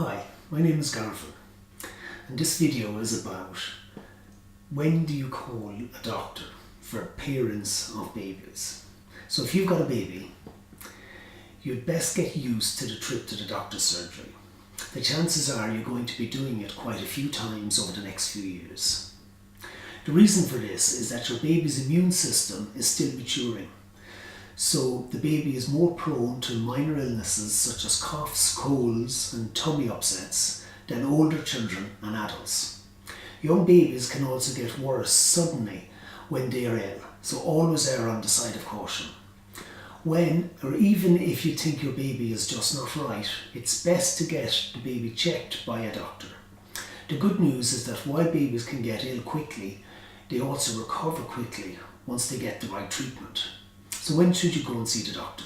Hi, my name is Garvin, and this video is about when do you call a doctor for parents of babies. So if you've got a baby, you'd best get used to the trip to the doctor's surgery. The chances are you're going to be doing it quite a few times over the next few years. The reason for this is that your baby's immune system is still maturing. So the baby is more prone to minor illnesses such as coughs, colds and tummy upsets than older children and adults. Young babies can also get worse suddenly when they are ill, so always err on the side of caution. When, or even if you think your baby is just not right, it's best to get the baby checked by a doctor. The good news is that while babies can get ill quickly, they also recover quickly once they get the right treatment. So when should you go and see the doctor?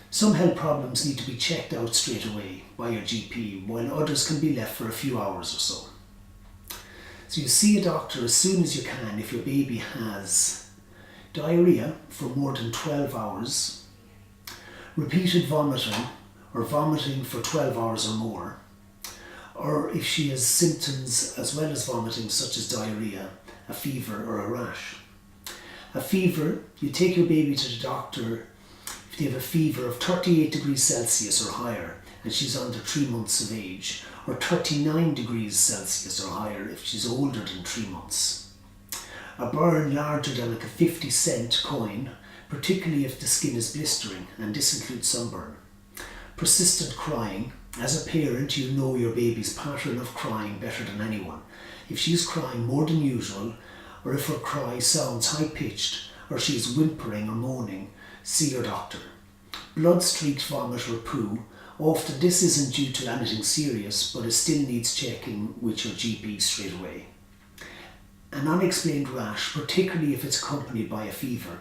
Some health problems need to be checked out straight away by your GP, while others can be left for a few hours or so. So you see a doctor as soon as you can if your baby has diarrhea for more than 12 hours, repeated vomiting or vomiting for 12 hours or more, or if she has symptoms as well as vomiting such as diarrhea, a fever or a rash. A fever, you take your baby to the doctor if they have a fever of 38 degrees Celsius or higher and she's under 3 months of age, or 39 degrees Celsius or higher if she's older than 3 months. A burn larger than like a 50-cent coin, particularly if the skin is blistering, and this includes sunburn. Persistent crying. As a parent, you know your baby's pattern of crying better than anyone. If she's crying more than usual, or if her cry sounds high-pitched, or she is whimpering or moaning, see your doctor. Blood-streaked vomit or poo. Often this isn't due to anything serious, but it still needs checking with your GP straight away. An unexplained rash, particularly if it's accompanied by a fever.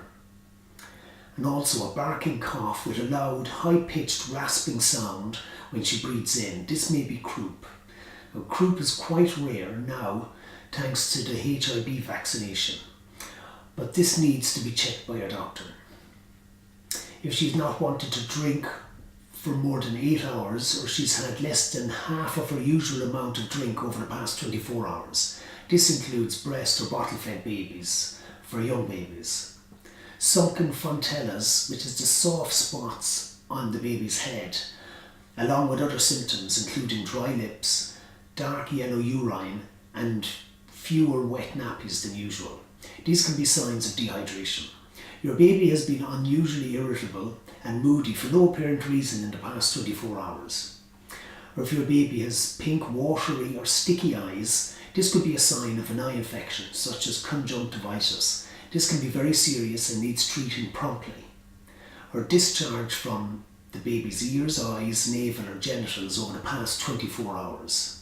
And also a barking cough with a loud, high-pitched rasping sound when she breathes in. This may be croup. Now, croup is quite rare now, thanks to the HIV vaccination, but this needs to be checked by your doctor. If she's not wanted to drink for more than 8 hours, or she's had less than half of her usual amount of drink over the past 24 hours, this includes breast or bottle-fed babies for young babies. Sunken frontellas, which is the soft spots on the baby's head, along with other symptoms including dry lips, dark yellow urine and fewer wet nappies than usual. These can be signs of dehydration. Your baby has been unusually irritable and moody for no apparent reason in the past 24 hours. Or if your baby has pink, watery or sticky eyes, this could be a sign of an eye infection such as conjunctivitis. This can be very serious and needs treating promptly. Or discharge from the baby's ears, eyes, navel or genitals over the past 24 hours.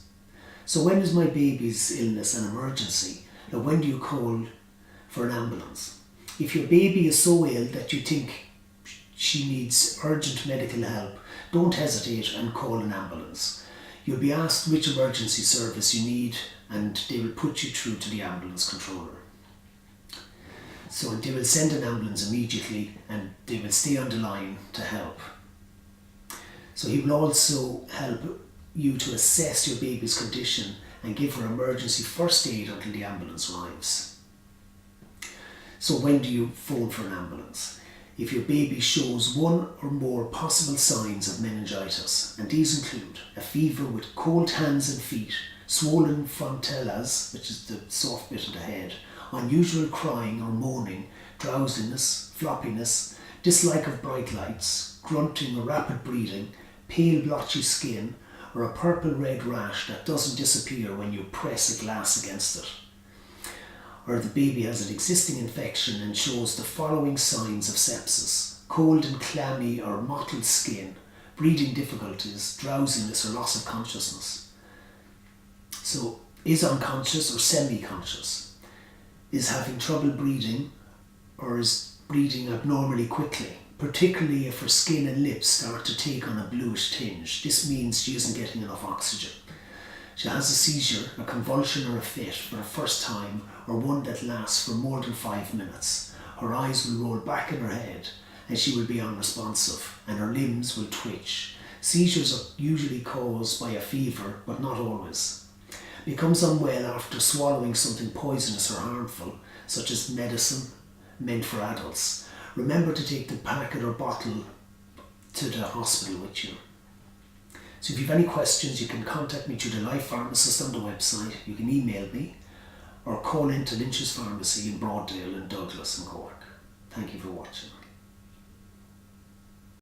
So when is my baby's illness an emergency? Now when do you call for an ambulance? If your baby is so ill that you think she needs urgent medical help, don't hesitate and call an ambulance. You'll be asked which emergency service you need and they will put you through to the ambulance controller. So they will send an ambulance immediately and they will stay on the line to help. So he will also help you to assess your baby's condition and give her emergency first aid until the ambulance arrives. So when do you phone for an ambulance? If your baby shows one or more possible signs of meningitis, and these include a fever with cold hands and feet, swollen frontellas, which is the soft bit of the head, unusual crying or moaning, drowsiness, floppiness, dislike of bright lights, grunting or rapid breathing, pale blotchy skin, or a purple-red rash that doesn't disappear when you press a glass against it. Or the baby has an existing infection and shows the following signs of sepsis: cold and clammy or mottled skin, breathing difficulties, drowsiness or loss of consciousness. So is unconscious or semi-conscious, is having trouble breathing or is breathing abnormally quickly, particularly if her skin and lips start to take on a bluish tinge. This means she isn't getting enough oxygen. She has a seizure, a convulsion or a fit for the first time, or one that lasts for more than 5 minutes. Her eyes will roll back in her head and she will be unresponsive and her limbs will twitch. Seizures are usually caused by a fever, but not always. Becomes unwell after swallowing something poisonous or harmful, such as medicine meant for adults. Remember to take the packet or bottle to the hospital with you. So if you have any questions, you can contact me through the Life Pharmacist on the website. You can email me or call into Lynch's Pharmacy in Broaddale and Douglas and Cork. Thank you for watching.